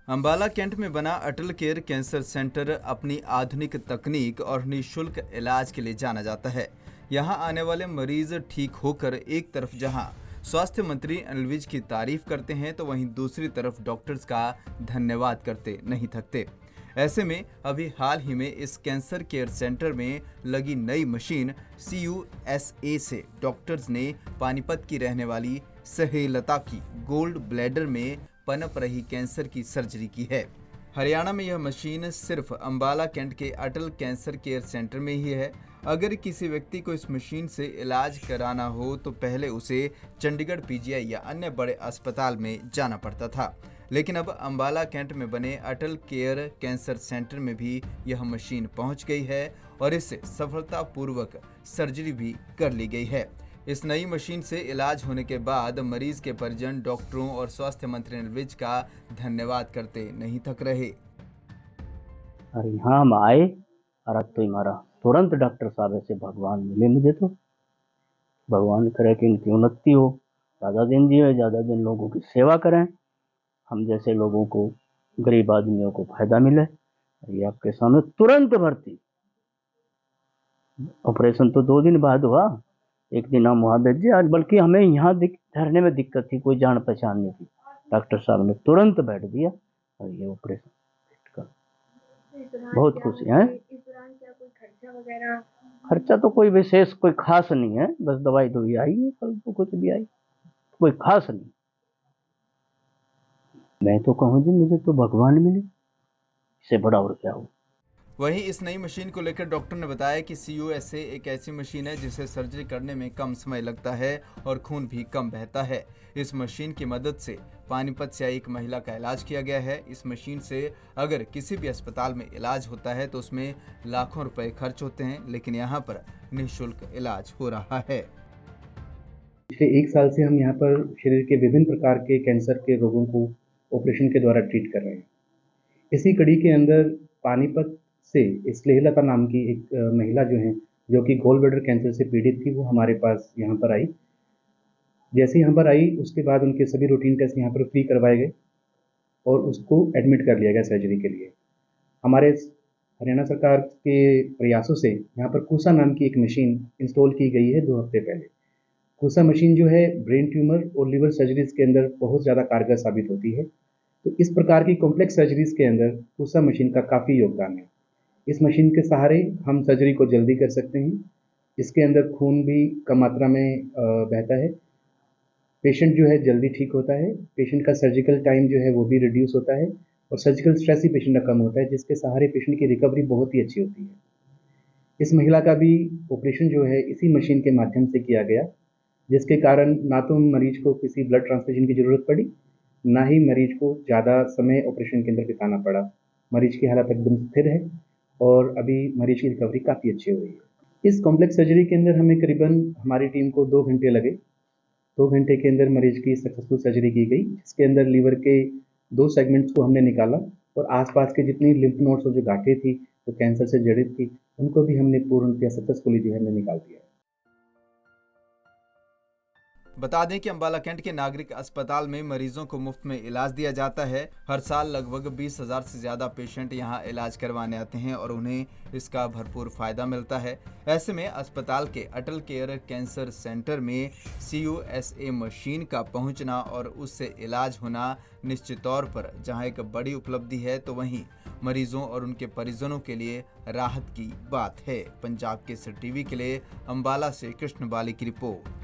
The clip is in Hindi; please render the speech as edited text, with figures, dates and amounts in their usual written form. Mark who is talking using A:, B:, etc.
A: अंबाला कैंट में बना अटल केयर कैंसर सेंटर अपनी आधुनिक तकनीक और निःशुल्क इलाज के लिए जाना जाता है। यहां आने वाले मरीज ठीक होकर एक तरफ जहां स्वास्थ्य मंत्री अनिल विज की तारीफ करते हैं तो वहीं दूसरी तरफ डॉक्टर्स का धन्यवाद करते नहीं थकते। ऐसे में अभी हाल ही में इस कैंसर केयर सेंटर में लगी नई मशीन CUSA से डॉक्टर्स ने पानीपत की रहने वाली सहेलता की गोल्ड ब्लैडर में पनप रही कैंसर की सर्जरी की है। हरियाणा में यह मशीन सिर्फ अंबाला कैंट के अटल कैंसर केयर सेंटर में ही है। अगर किसी व्यक्ति को इस मशीन से इलाज कराना हो तो पहले उसे चंडीगढ़ PGI या अन्य बड़े अस्पताल में जाना पड़ता था, लेकिन अब अंबाला कैंट में बने अटल केयर कैंसर सेंटर में भी यह मशीन पहुंच गई है और इससे सफलतापूर्वक सर्जरी भी कर ली गई है। इस नई मशीन से इलाज होने के बाद मरीज के परिजन डॉक्टरों और स्वास्थ्य मंत्री अनिल विज का धन्यवाद करते नहीं थक रहे।
B: और यहाँ हम आए और अब तो हमारा तुरंत डॉक्टर साहब ऐसे भगवान मिले मुझे, तो भगवान करे कि इनकी उन्नति हो, ज़्यादा दिन जिए, ज़्यादा दिन लोगों की सेवा करें, हम जैसे लोगों को, गरीब आदमियों को फायदा मिले। ये आपके सामने तुरंत भर्ती, ऑपरेशन तो 2 दिन बाद हुआ, एक दिन हम वहाँ भेजे, आज बल्कि हमें यहाँ ठहरने में दिक्कत थी, कोई जान पहचान नहीं थी, डॉक्टर साहब ने तुरंत बैठ दिया और ये ऑपरेशन का बहुत खुशी है।
C: इस दौरान क्या कोई खर्चा वगैरह?
B: खर्चा तो कोई विशेष कोई खास नहीं है, बस दवाई तो भी आई है, कल तो कुछ भी आई, कोई खास नहीं। मैं तो कहूँ जी मुझे तो भगवान मिले, इससे बड़ा और क्या हो।
A: वहीं इस नई मशीन को लेकर डॉक्टर ने बताया कि CUSA एक ऐसी मशीन है जिसे सर्जरी करने में कम समय लगता है और खून भी कम बहता है। इस मशीन की मदद से पानीपत से आई एक महिला का इलाज किया गया है। इस मशीन से अगर किसी भी अस्पताल में इलाज होता है तो उसमें लाखों रुपए खर्च होते हैं, लेकिन यहाँ पर निःशुल्क इलाज हो रहा है।
D: पिछले 1 साल से हम यहाँ पर शरीर के विभिन्न प्रकार के कैंसर के रोगों को ऑपरेशन के द्वारा ट्रीट कर रहे हैं। इसी कड़ी के अंदर पानीपत से स्नेहलता नाम की एक महिला जो कि गोल ब्लैडर कैंसर से पीड़ित थी, वो हमारे पास यहाँ पर आई। जैसे यहाँ पर आई उसके बाद उनके सभी रूटीन टेस्ट यहाँ पर फ्री करवाए गए और उसको एडमिट कर लिया गया सर्जरी के लिए। हमारे हरियाणा सरकार के प्रयासों से यहाँ पर कूसा नाम की एक मशीन इंस्टॉल की गई है 2 हफ्ते पहले। कूसा मशीन जो है ब्रेन ट्यूमर और लिवर सर्जरीज के अंदर बहुत ज़्यादा कारगर साबित होती है। तो इस प्रकार की कॉम्प्लेक्स सर्जरीज के अंदर कूसा मशीन का काफ़ी योगदान है। इस मशीन के सहारे हम सर्जरी को जल्दी कर सकते हैं। इसके अंदर खून भी कम मात्रा में बहता है। पेशेंट जो है जल्दी ठीक होता है। पेशेंट का सर्जिकल टाइम जो है वो भी रिड्यूस होता है और सर्जिकल स्ट्रेस ही पेशेंट का कम होता है, जिसके सहारे पेशेंट की रिकवरी बहुत ही अच्छी होती है। इस महिला का भी ऑपरेशन जो है इसी मशीन के माध्यम से किया गया, जिसके कारण ना तो मरीज को किसी ब्लड ट्रांसफ्यूजन की ज़रूरत पड़ी, ना ही मरीज को ज़्यादा समय ऑपरेशन के अंदर बिताना पड़ा। मरीज की हालत एकदम स्थिर है और अभी मरीज की रिकवरी काफ़ी अच्छी हो रही है। इस कॉम्प्लेक्स सर्जरी के अंदर हमें करीबन हमारी टीम को 2 घंटे लगे। 2 घंटे के अंदर मरीज की सक्सेसफुल सर्जरी की गई, जिसके अंदर लीवर के 2 सेगमेंट्स को हमने निकाला और आसपास के जितनी लिम्फ नोड्स और जो गांठें थी जो कैंसर से जड़ित थी, उनको भी हमने पूर्णतः सक्सेसफुली जो है हमने निकाल दिया।
A: बता दें कि अंबाला कैंट के नागरिक अस्पताल में मरीजों को मुफ्त में इलाज दिया जाता है। हर साल लगभग 20,000 से ज़्यादा पेशेंट यहां इलाज करवाने आते हैं और उन्हें इसका भरपूर फायदा मिलता है। ऐसे में अस्पताल के अटल केयर कैंसर सेंटर में CUSA मशीन का पहुंचना और उससे इलाज होना निश्चित तौर पर जहां एक बड़ी उपलब्धि है तो वहीं मरीजों और उनके परिजनों के लिए राहत की बात है। पंजाब केसरी TV के लिए अंबाला से कृष्ण बाली की रिपोर्ट।